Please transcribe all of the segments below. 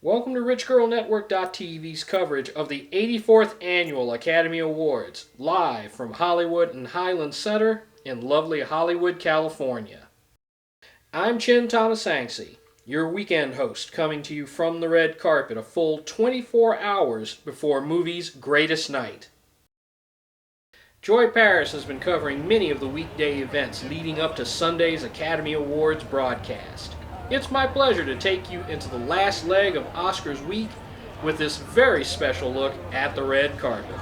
Welcome to Richgirl Network.tv's coverage of the 84th Annual Academy Awards, live from Hollywood and Highland Center in lovely Hollywood, California. I'm Chin Thammasaengsri, your weekend host, coming to you from the red carpet a full 24 hours before movies' greatest night. Joy Paris has been covering many of the weekday events leading up to Sunday's Academy Awards broadcast. It's my pleasure to take you into the last leg of Oscars week with this very special look at the red carpet.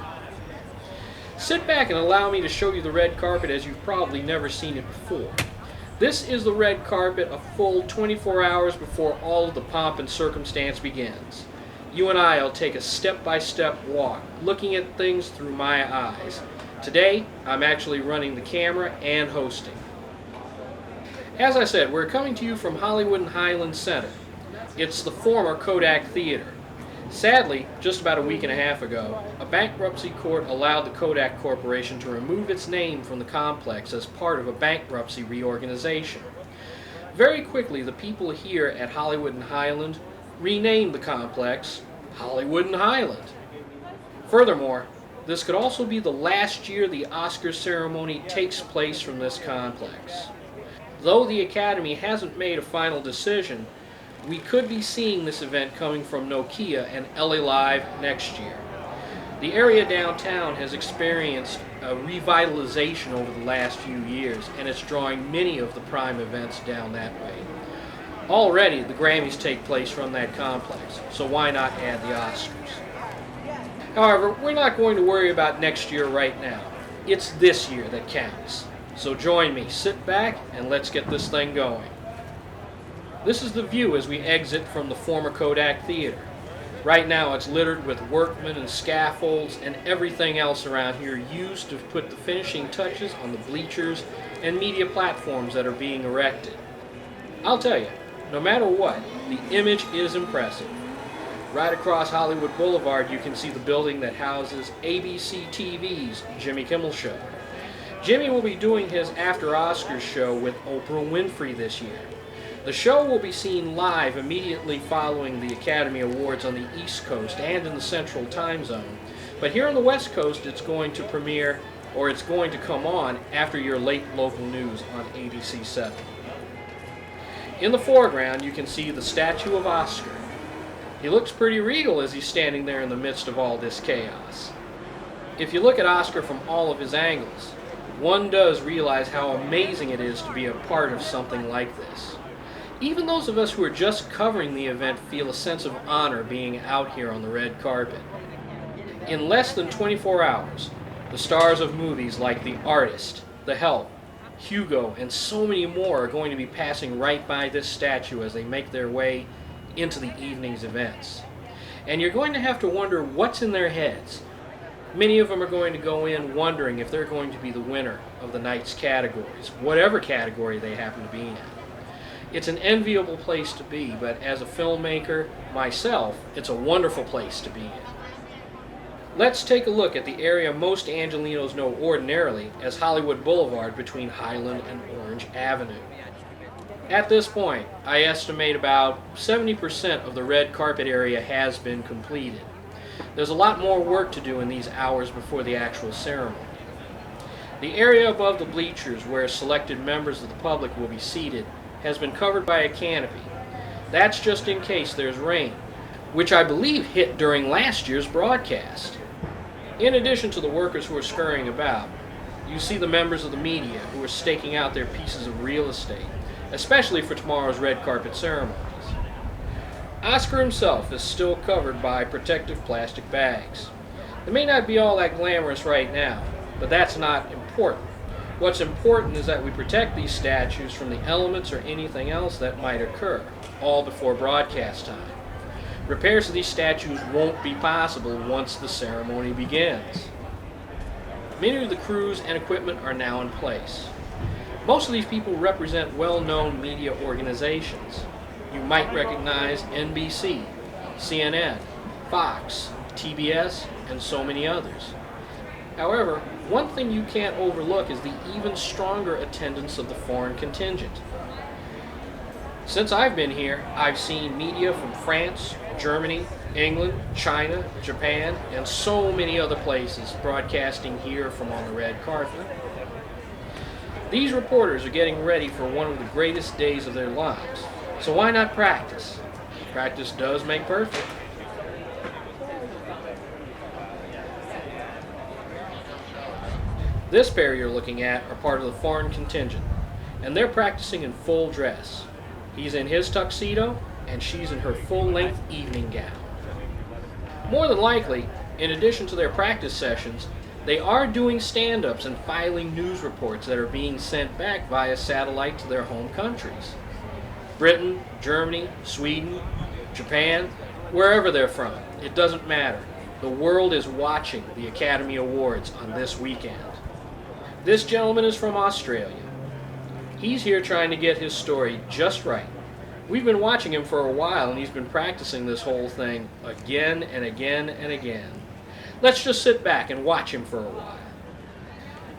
Sit back and allow me to show you the red carpet as you've probably never seen it before. This is the red carpet a full 24 hours before all of the pomp and circumstance begins. You and I will take a step-by-step walk, looking at things through my eyes. Today, I'm actually running the camera and hosting. As I said, we're coming to you from Hollywood and Highland Center. It's the former Kodak Theater. Sadly, just about a week and a half ago, a bankruptcy court allowed the Kodak Corporation to remove its name from the complex as part of a bankruptcy reorganization. Very quickly, the people here at Hollywood and Highland renamed the complex Hollywood and Highland. Furthermore, this could also be the last year the Oscar ceremony takes place from this complex. Though the Academy hasn't made a final decision, we could be seeing this event coming from Nokia and LA Live next year. The area downtown has experienced a revitalization over the last few years, and it's drawing many of the prime events down that way. Already, the Grammys take place from that complex, so why not add the Oscars? However, we're not going to worry about next year right now. It's this year that counts. So join me, sit back, and let's get this thing going. This is the view as we exit from the former Kodak Theater. Right now it's littered with workmen and scaffolds and everything else around here used to put the finishing touches on the bleachers and media platforms that are being erected. I'll tell you, no matter what, the image is impressive. Right across Hollywood Boulevard you can see the building that houses ABC TV's Jimmy Kimmel Show. Jimmy will be doing his After Oscars show with Oprah Winfrey this year. The show will be seen live immediately following the Academy Awards on the East Coast and in the Central Time Zone. But here on the West Coast it's going to premiere, or it's going to come on after your late local news on ABC 7. In the foreground you can see the statue of Oscar. He looks pretty regal as he's standing there in the midst of all this chaos. If you look at Oscar from all of his angles, one does realize how amazing it is to be a part of something like this. Even those of us who are just covering the event feel a sense of honor being out here on the red carpet. In less than 24 hours, the stars of movies like The Artist, The Help, Hugo, and so many more are going to be passing right by this statue as they make their way into the evening's events. And you're going to have to wonder what's in their heads. Many of them are going to go in wondering if they're going to be the winner of the night's categories, whatever category they happen to be in. It's an enviable place to be, but as a filmmaker myself, it's a wonderful place to be in. Let's take a look at the area most Angelenos know ordinarily as Hollywood Boulevard between Highland and Orange Avenue. At this point, I estimate about 70% of the red carpet area has been completed. There's a lot more work to do in these hours before the actual ceremony. The area above the bleachers where selected members of the public will be seated has been covered by a canopy. That's just in case there's rain, which I believe hit during last year's broadcast. In addition to the workers who are scurrying about, you see the members of the media who are staking out their pieces of real estate, especially for tomorrow's red carpet ceremonies. Oscar himself is still covered by protective plastic bags. They may not be all that glamorous right now, but that's not important. What's important is that we protect these statues from the elements or anything else that might occur, all before broadcast time. Repairs to these statues won't be possible once the ceremony begins. Many of the crews and equipment are now in place. Most of these people represent well-known media organizations. You might recognize NBC, CNN, Fox, TBS, and so many others. However, one thing you can't overlook is the even stronger attendance of the foreign contingent. Since I've been here, I've seen media from France, Germany, England, China, Japan, and so many other places broadcasting here from on the red carpet. These reporters are getting ready for one of the greatest days of their lives, so why not practice? Practice does make perfect. This pair you're looking at are part of the foreign contingent, and they're practicing in full dress. He's in his tuxedo, and she's in her full-length evening gown. More than likely, in addition to their practice sessions, they are doing stand-ups and filing news reports that are being sent back via satellite to their home countries. Britain, Germany, Sweden, Japan, wherever they're from, it doesn't matter. The world is watching the Academy Awards on this weekend. This gentleman is from Australia. He's here trying to get his story just right. We've been watching him for a while, and he's been practicing this whole thing again and again and again. Let's just sit back and watch him for a while.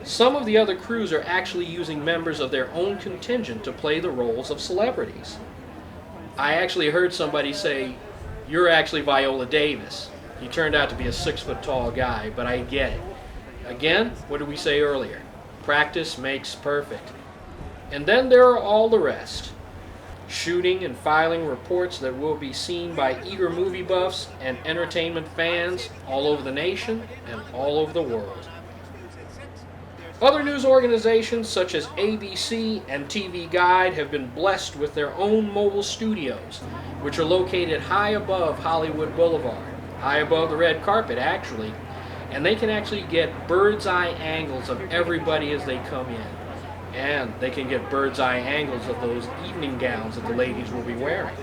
Some of the other crews are actually using members of their own contingent to play the roles of celebrities. I actually heard somebody say, "You're actually Viola Davis." He turned out to be a 6-foot-tall guy, but I get it. Again, what did we say earlier? Practice makes perfect. And then there are all the rest. Shooting and filing reports that will be seen by eager movie buffs and entertainment fans all over the nation and all over the world. Other news organizations such as ABC and TV Guide have been blessed with their own mobile studios, which are located high above Hollywood Boulevard, high above the red carpet actually, and they can actually get bird's eye angles of everybody as they come in. And they can get bird's eye angles of those evening gowns that the ladies will be wearing.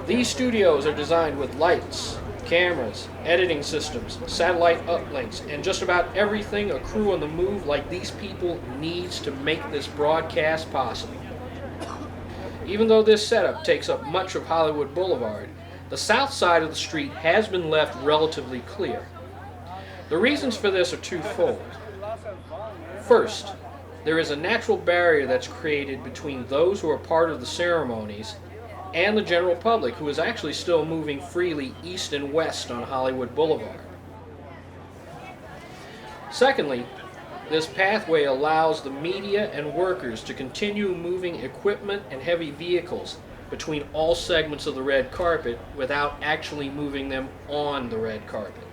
These studios are designed with lights, cameras, editing systems, satellite uplinks, and just about everything a crew on the move like these people needs to make this broadcast possible. Even though this setup takes up much of Hollywood Boulevard, the south side of the street has been left relatively clear. The reasons for this are twofold. First, there is a natural barrier that's created between those who are part of the ceremonies and the general public, who is actually still moving freely east and west on Hollywood Boulevard. Secondly, this pathway allows the media and workers to continue moving equipment and heavy vehicles between all segments of the red carpet without actually moving them on the red carpet.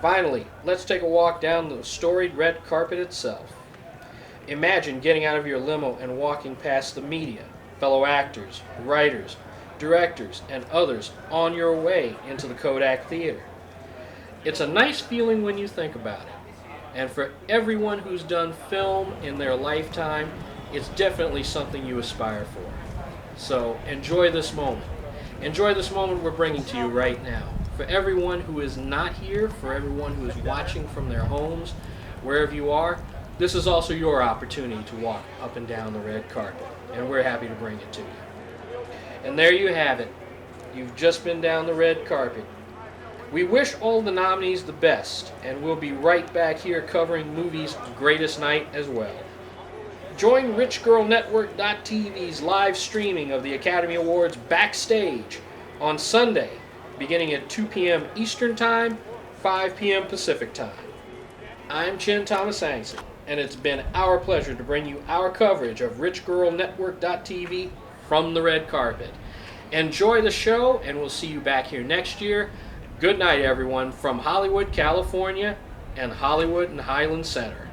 Finally, let's take a walk down the storied red carpet itself. Imagine getting out of your limo and walking past the media, fellow actors, writers, directors, and others on your way into the Kodak Theater. It's a nice feeling when you think about it. And for everyone who's done film in their lifetime, it's definitely something you aspire for. So enjoy this moment. Enjoy this moment we're bringing to you right now. For everyone who is not here, for everyone who is watching from their homes, wherever you are, this is also your opportunity to walk up and down the red carpet, and we're happy to bring it to you. And there you have it. You've just been down the red carpet. We wish all the nominees the best, and we'll be right back here covering movies' greatest night as well. Join Richgirl Network.tv's live streaming of the Academy Awards backstage on Sunday, beginning at 2 p.m. Eastern Time, 5 p.m. Pacific Time. I'm Chin Thammasaengsri, and it's been our pleasure to bring you our coverage of Richgirl Network.tv from the red carpet. Enjoy the show, and we'll see you back here next year. Good night, everyone, from Hollywood, California, and Hollywood and Highland Center.